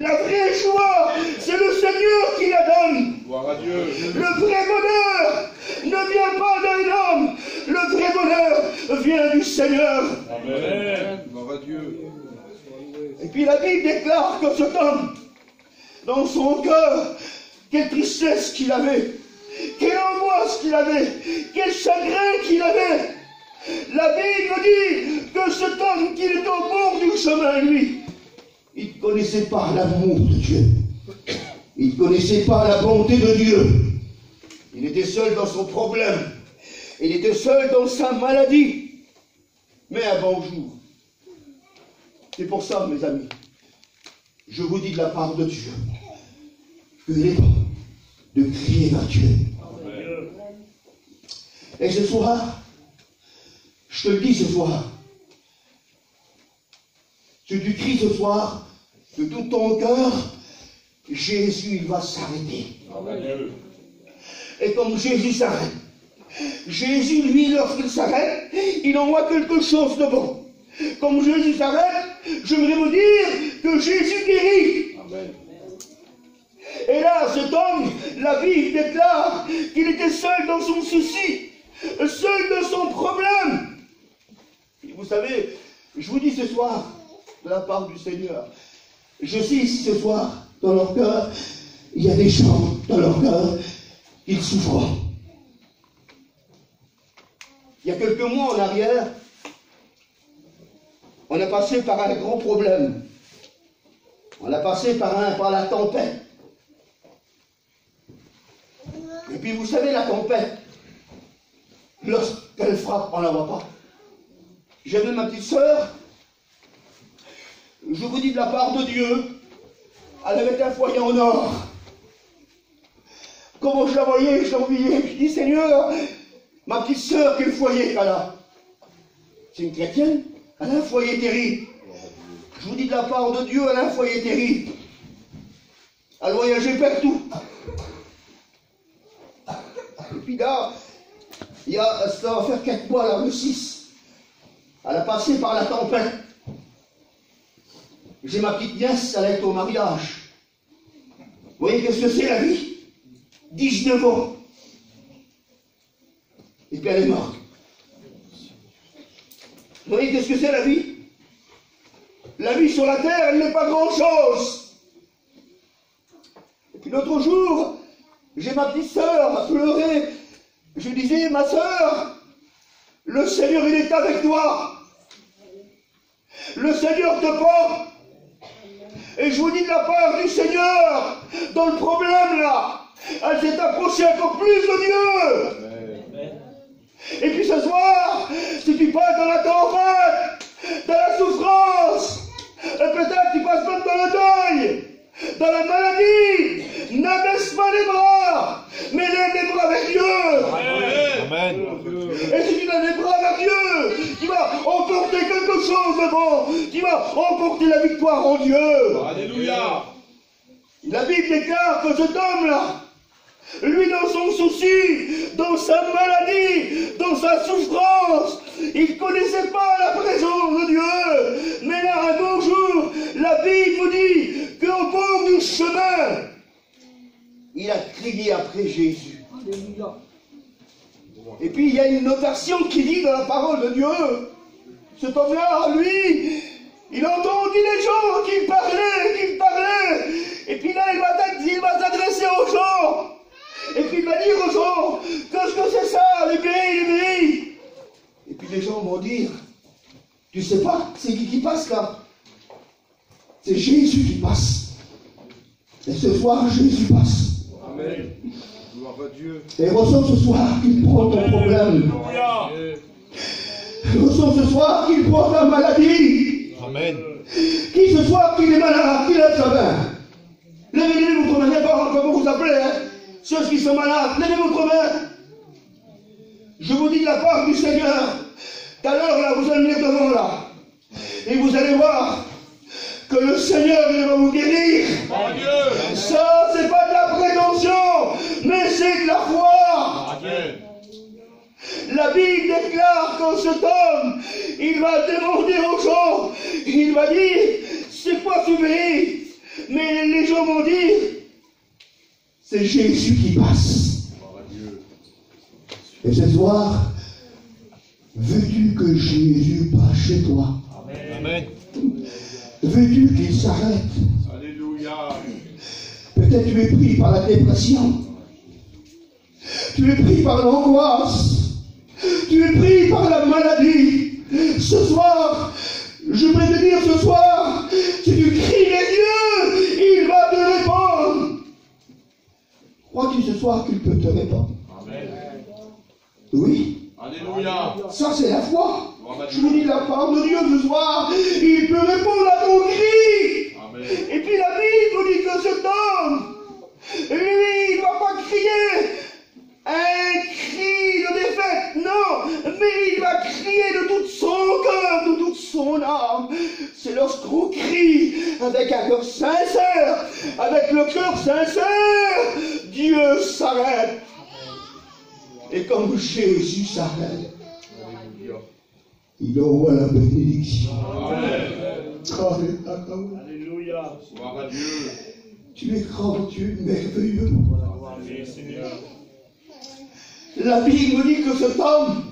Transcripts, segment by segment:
La vraie joie, c'est le Seigneur qui la donne. Gloire à Dieu. Le vrai bonheur ne vient pas d'un homme. Le vrai bonheur vient du Seigneur. Amen. Gloire à Dieu. Et puis la Bible déclare que cet homme, dans son cœur, quelle tristesse qu'il avait, quelle angoisse qu'il avait, quel chagrin qu'il avait. La Bible dit que cet homme qui était au bord du chemin, lui, il ne connaissait pas l'amour de Dieu. Il ne connaissait pas la bonté de Dieu. Il était seul dans son problème. Il était seul dans sa maladie. Mais un bon jour. C'est pour ça, mes amis, je vous dis de la part de Dieu qu'il est temps de crier vers Dieu. Amen. Et ce soir, je te le dis ce soir, si tu cries ce soir de tout ton cœur, Jésus, il va s'arrêter. Et comme Jésus s'arrête, Jésus, lui, lorsqu'il s'arrête, il envoie quelque chose de bon. Comme Jésus s'arrête, j'aimerais vous dire que Jésus guérit. Amen. Et là, cet homme, la Bible déclare qu'il était seul dans son souci, seul dans son problème. Et vous savez, je vous dis ce soir, de la part du Seigneur, je sais ici ce soir, dans leur cœur, il y a des gens dans leur cœur qui souffrent. Il y a quelques mois en arrière, on a passé par un grand problème. On a passé par la tempête. Et puis vous savez, la tempête, lorsqu'elle frappe, on ne la voit pas. J'avais ma petite sœur, je vous dis de la part de Dieu, elle avait un foyer en or. Comment je la voyais, je l'enviais. Je dis, Seigneur, ma petite sœur, quel foyer qu'elle a? C'est une chrétienne, elle a un foyer terrible. Je vous dis de la part de Dieu, elle a un foyer terrible. Elle voyageait partout. Et puis là, ça va faire 4 mois, là, le 6. Elle a passé par la tempête. J'ai ma petite nièce, elle a été au mariage. Vous voyez qu'est-ce que c'est la vie? 19 ans. Et puis elle est morte. Vous voyez qu'est-ce que c'est la vie? La vie sur la terre, elle n'est pas grand-chose. Et puis l'autre jour, j'ai ma petite sœur à pleurer. Je disais, ma sœur, le Seigneur, il est avec toi. Le Seigneur te porte. Et je vous dis de la part du Seigneur, dans le problème là, elle s'est approchée encore plus de Dieu. Amen. Et puis ce soir, si tu passes dans la tempête, dans la souffrance, et peut-être tu passes même dans le deuil, dans la maladie, n'abaisse pas les bras, mais lève les bras vers Dieu. Amen. Et si tu lèves les bras vers Dieu, tu vas emporter quelque chose de bon. Tu vas emporter la victoire en Dieu. Alléluia. La Bible déclare que cet homme-là, lui dans son souci, dans sa maladie, dans sa souffrance, il ne connaissait pas la présence de Dieu. Mais là, un beau jour, la Bible nous dit qu'au bord du chemin, il a crié après Jésus. Alléluia. Et puis il y a une notation qui dit dans la parole de Dieu, cet homme-là, lui, il a entendu les gens qui parlaient, et puis là il va s'adresser aux gens, et puis il va dire aux gens, qu'est-ce que c'est ça, les pays. Et puis les gens vont dire, tu sais pas, c'est qui passe là? C'est Jésus qui passe. Et ce soir, Jésus passe. Amen. Gloire à Dieu. Et ressens ce soir qu'il prend ton problème. Ressens ce soir qu'il prend ta maladie. Amen. Qui ce soir qu'il est malade, qui lève sa main. Levez votre main, n'importe comment vous appelez, hein. Ceux qui sont malades, levez votre main. Je vous dis de la part du Seigneur, tout à l'heure là, vous allez venir devant là. Et vous allez voir que le Seigneur il va vous guérir. Mon Dieu. Ça, c'est pas de la prétention, mais c'est de la foi. Amen. La Bible déclare que cet homme, il va demander aux gens, il va dire, c'est quoi ce pays? Mais les gens vont dire, c'est Jésus qui passe. Et ce soir, veux-tu que Jésus passe chez toi? Amen. Veux-tu qu'il s'arrête? Alléluia. Peut-être tu es pris par la dépression. Tu es pris par l'angoisse. Tu es pris par la maladie. Ce soir, je vais te dire ce soir, si tu cries les dieux, il va te répondre. Crois-tu ce soir qu'il peut te répondre? Amen. Oui. Alléluia. Ça, c'est la foi. Je vous dis la part de Dieu ce soir, il peut répondre à ton cri. Amen. Et puis la Bible nous dit que cet homme, lui, il ne va pas crier un cri de défaite, non, mais il va crier de tout son cœur, de toute son âme. C'est lorsqu'on crie avec un cœur sincère, avec le cœur sincère, Dieu s'arrête. Et comme Jésus s'arrête, il envoie la bénédiction. Amen. Alléluia. Gloire à Dieu. Tu es grand Dieu merveilleux. Amen, Seigneur. La Bible nous dit que cet homme,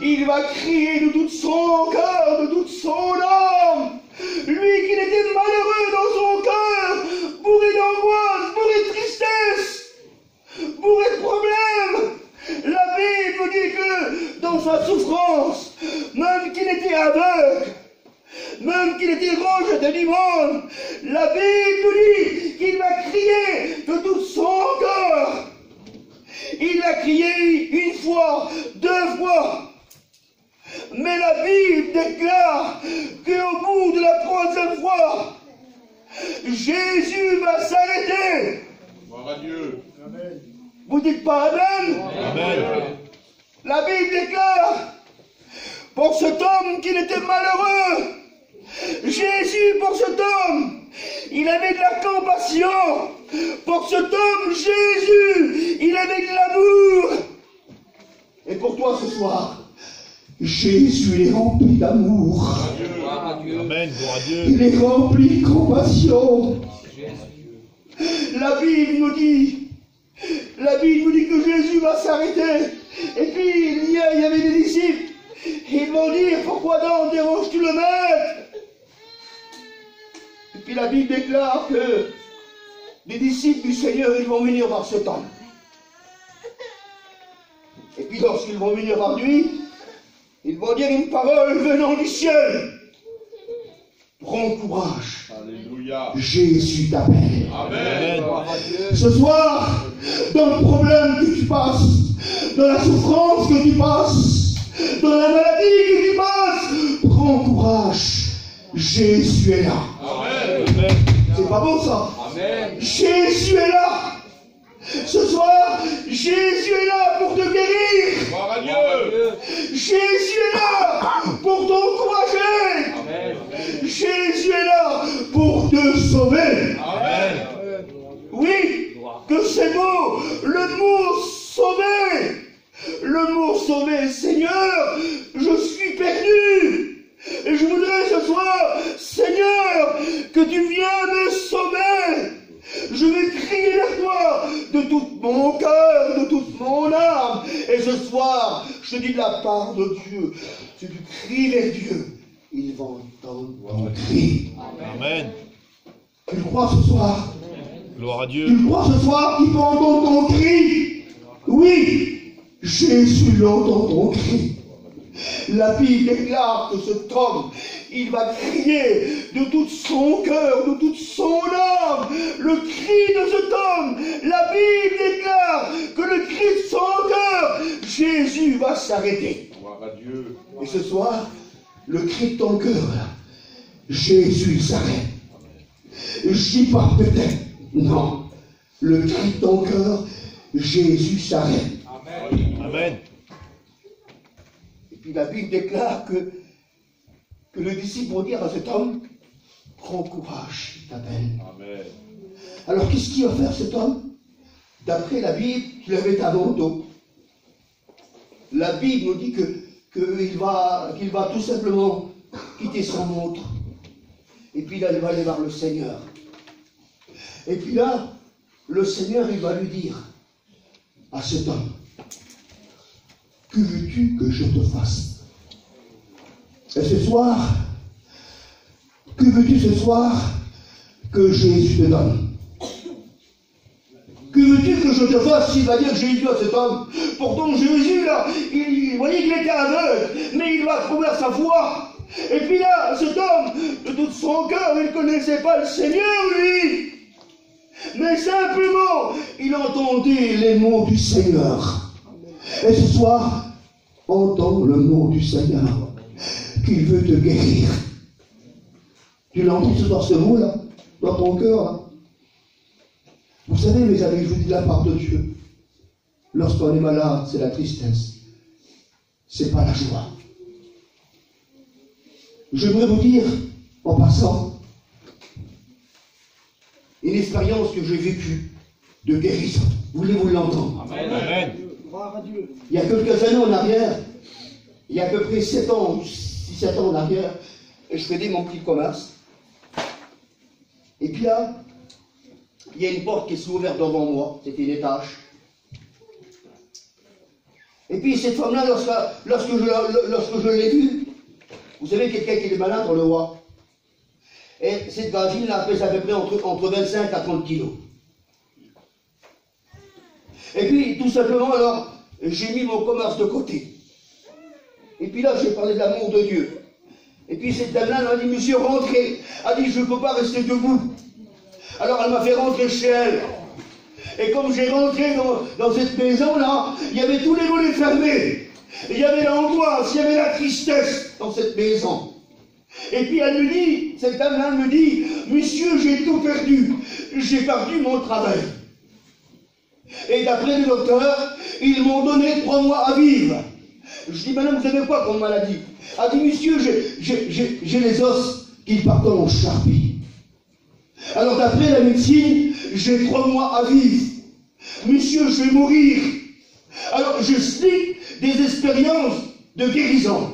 il va crier de tout son cœur, de toute son âme. Lui qui était malheureux dans son cœur, bourré d'angoisse, bourré de tristesse, bourré de problèmes. La Bible nous dit que dans sa souffrance, même qu'il était aveugle, même qu'il était rejeté du monde, la Bible nous dit qu'il va crier de tout son cœur. Il a crié une fois, deux fois. Mais la Bible déclare qu'au bout de la troisième fois, Jésus va s'arrêter. Gloire à Dieu. Amen. Vous dites pas Amen? Amen. La Bible déclare, pour cet homme qui était malheureux, Jésus, pour cet homme, il avait de la compassion. Pour cet homme, Jésus, il avait de l'amour. Et pour toi ce soir, Jésus est rempli d'amour. Amen. Gloire à Dieu. Il est rempli de compassion. La Bible nous dit que Jésus va s'arrêter. Et puis il y avait des disciples. Ils vont dire, pourquoi donc déranges-tu le maître? Et puis la Bible déclare que les disciples du Seigneur, ils vont venir voir cet homme. Et puis lorsqu'ils vont venir voir lui, ils vont dire une parole venant du ciel. Prends courage. Alléluia. Jésus t'appelle. Amen. Ce soir, dans le problème que tu passes, dans la souffrance que tu passes, dans la maladie que tu passes, prends courage. Jésus est là. Amen. C'est pas bon ça? Amen. Jésus est là. Ce soir, Jésus est là pour te guérir. Gloire à Dieu. Jésus est là pour t'encourager. Amen. Jésus est là pour te sauver. Amen. Oui, que c'est beau, le mot sauver. Le mot sauver, Seigneur, je suis perdu. Et je voudrais ce soir, Seigneur, que tu viennes me sauver. Je vais crier vers toi de tout mon cœur, de toute mon âme. Et ce soir, je te dis de la part de Dieu, si tu cries vers Dieu, il va entendre ton cri. Amen. Tu le crois ce soir? Gloire à Dieu. Tu le crois ce soir qu'il va entendre ton cri? Oui, Jésus entend ton cri. La Bible déclare que cet homme, il va crier de tout son cœur, de toute son âme. Le cri de cet homme, la Bible déclare que le cri de son cœur, Jésus va s'arrêter. Gloire à Dieu. Et ce soir, le cri de ton cœur, là, Jésus s'arrête. Je dis pas peut-être, non. Le cri de ton cœur, Jésus s'arrête. Amen. Et puis la Bible déclare que le disciple va dire à cet homme, prends courage, il t'appelle. Amen. Alors qu'est-ce qu'il va faire cet homme? D'après la Bible, il avait un manteau. La Bible nous dit qu'il va tout simplement quitter son montre. Et puis là, elle va aller voir le Seigneur. Et puis là, le Seigneur, il va lui dire à cet homme, que veux-tu que je te fasse? Et ce soir, que veux-tu ce soir que Jésus te donne? Que veux-tu que je te fasse? Il va dire Jésus à cet homme. Pourtant Jésus, là, il voyait qu'il était aveugle, mais il va trouver sa foi. Et puis là, cet homme, de tout son cœur, il ne connaissait pas le Seigneur, lui. Mais simplement, il entendait les mots du Seigneur. Et ce soir, entends le mot du Seigneur, qu'il veut te guérir. Tu l'entends ce soir, ce mot-là, dans ton cœur, là? Vous savez, mes amis, je vous dis de la part de Dieu, lorsqu'on est malade, c'est la tristesse. C'est pas la joie. J'aimerais vous dire, en passant, une expérience que j'ai vécue de guérison. Voulez-vous l'entendre? Amen. Il y a quelques années en arrière, il y a à peu près 7 ans, 6-7 ans en arrière, je faisais mon petit commerce. Et puis là, il y a une porte qui s'est ouverte devant moi, c'était une étage. Et puis cette femme-là, lorsque je l'ai vue, vous savez, quelqu'un qui est malade, on le voit. Et cette gravine-là pèse à peu près entre 25 à 30 kilos. Et puis, tout simplement, alors, j'ai mis mon commerce de côté. Et puis là, j'ai parlé de l'amour de Dieu. Et puis cette dame-là, elle m'a dit, monsieur, rentrez. Elle a dit, je ne peux pas rester debout. Alors elle m'a fait rentrer chez elle. Et comme j'ai rentré dans cette maison-là, il y avait tous les volets fermés. Il y avait l'angoisse, il y avait la tristesse dans cette maison. Et puis elle me dit, cette dame-là me dit, monsieur, j'ai tout perdu. J'ai perdu mon travail. Et d'après le docteur, ils m'ont donné 3 mois à vivre. Je dis, madame, vous avez quoi comme maladie? Elle dit, monsieur, j'ai les os qui partent en charpie. Alors d'après la médecine, j'ai 3 mois à vivre. Monsieur, je vais mourir. Alors je cite des expériences de guérison.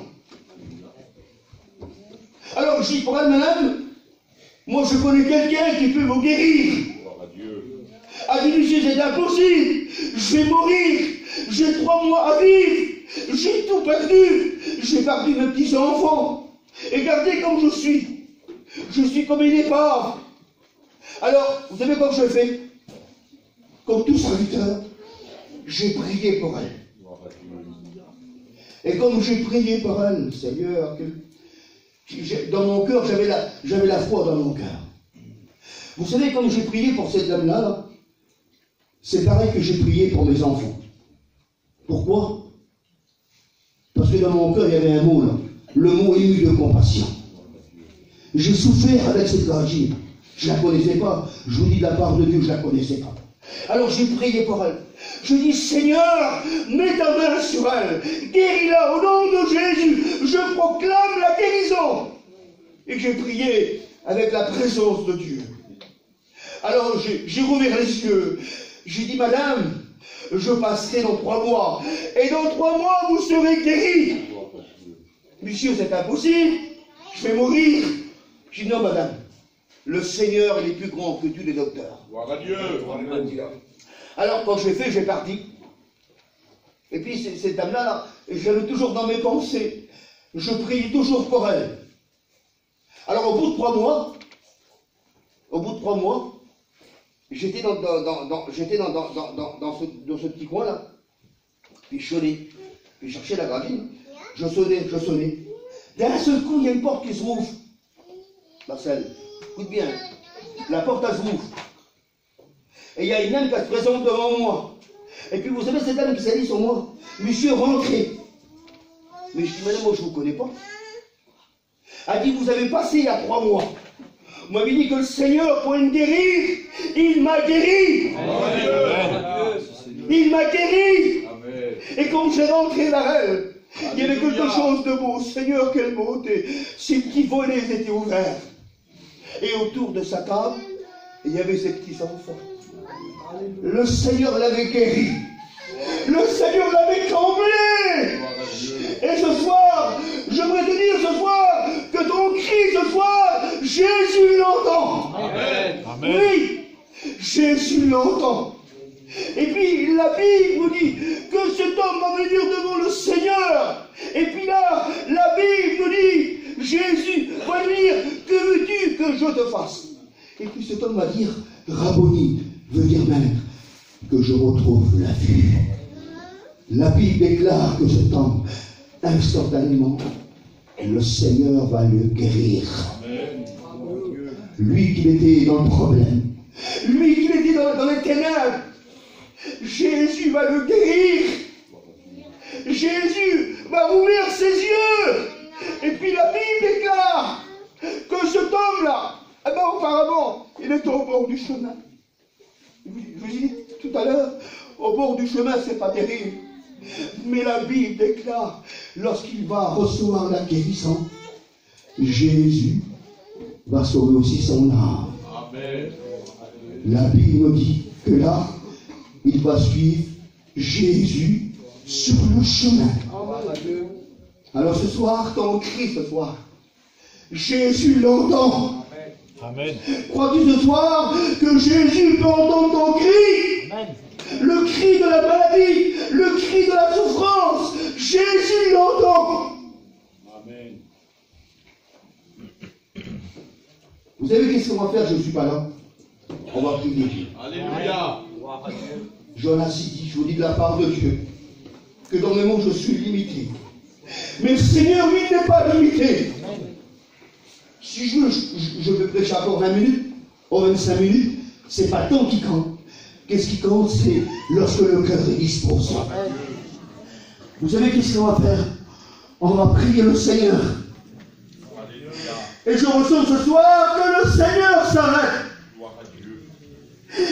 Alors je dis pour elle, madame, moi je connais quelqu'un qui peut vous guérir. Elle dit, monsieur, c'est impossible. Je vais mourir. J'ai 3 mois à vivre. J'ai tout perdu. J'ai perdu mes petits-enfants. Et regardez comme je suis. Je suis comme une épave. Alors, vous savez quoi je fais? Comme tout serviteur, j'ai prié pour elle. Et comme j'ai prié pour elle, Seigneur, dans mon cœur, j'avais la foi dans mon cœur. Vous savez, comme j'ai prié pour cette dame-là, c'est pareil que j'ai prié pour mes enfants. Pourquoi? Parce que dans mon cœur, il y avait un mot, là, le mot ému de compassion. J'ai souffert avec cette gravine. Je ne la connaissais pas. Je vous dis de la part de Dieu, je ne la connaissais pas. Alors j'ai prié pour elle. Je dis, Seigneur, mets ta main sur elle. Guéris-la au nom de Jésus. Je proclame la guérison. Et j'ai prié avec la présence de Dieu. Alors j'ai rouvert les yeux. J'ai dit, madame, je passerai dans 3 mois. Et dans 3 mois, vous serez guéri. Monsieur, c'est impossible. Je vais mourir. J'ai dit, non, madame. Le Seigneur, il est plus grand que tous les docteurs. Gloire à Dieu. Alors, quand je l'ai fait, j'ai parti. Et puis, cette dame-là, j'avais toujours dans mes pensées. Je priais toujours pour elle. Alors, au bout de 3 mois, j'étais dans ce petit coin-là. Puis je sonnais. Puis je cherchais la gravine. Je sonnais. D'un seul coup, il y a une porte qui se rouvre. Marcel, écoute bien. La porte, elle se rouvre. Et il y a une dame qui se présente devant moi. Et puis vous savez, cette dame qui s'est dit sur moi, monsieur, rentrez. Mais je dis, madame, moi je ne vous connais pas. Elle dit, vous avez passé il y a 3 mois. Vous m'avez dit que le Seigneur pouvait me guérir. Il m'a guéri. Amen. Il m'a guéri. Amen. Et quand j'ai rentré vers elle, il y avait quelque chose de beau. Seigneur, quelle beauté. Ses petits volets étaient ouverts. Et autour de sa table, il y avait ses petits enfants. Le Seigneur l'avait guéri. Le Seigneur l'avait comblé. Et ce soir, j'aimerais te dire ce soir que que ton cri ce soir, Jésus l'entend. Amen. Amen. Oui, Jésus l'entend. Et puis la Bible nous dit que cet homme va venir devant le Seigneur. Et puis là, la Bible nous dit, Jésus va lui dire, que veux-tu que je te fasse? Et puis cet homme va dire, Rabboni, veut dire maître, que je retrouve la vue. La Bible déclare que cet homme, instantanément, le Seigneur va le guérir. Amen. Lui qui était dans le problème, lui qui était dans les ténèbres, Jésus va le guérir. Jésus va ouvrir ses yeux. Et puis la Bible déclare que cet homme-là, auparavant, il était au bord du chemin. Je vous ai dit tout à l'heure, au bord du chemin, c'est pas terrible. Mais la Bible déclare, lorsqu'il va recevoir la guérison, Jésus va sauver aussi son âme. Amen. La Bible nous dit que là, il va suivre Jésus sur le chemin. Alors ce soir, ton cri ce soir, Jésus l'entend. Amen. Crois-tu ce soir que Jésus peut entendre ton cri? Amen. Le cri de la maladie, le cri de la souffrance, Jésus l'entend. Amen. Vous savez qu'est-ce qu'on va faire? Je ne suis pas là. On va prier Dieu. Alléluia. Jonas dit, je vous dis de la part de Dieu, que dans le monde je suis limité. Mais le Seigneur, lui, n'est pas limité. Si je veux prêcher encore 20 minutes, ou 25 minutes, c'est pas le temps qui compte. Qu'est-ce qui compte? C'est lorsque le cœur est disposé. Vous savez qu'est-ce qu'on va faire? On va prier le Seigneur. Et je ressens ce soir que le Seigneur s'arrête.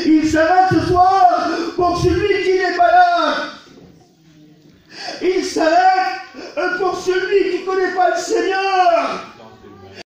Il s'arrête ce soir pour celui qui n'est pas là. Il s'arrête pour celui qui ne connaît pas le Seigneur.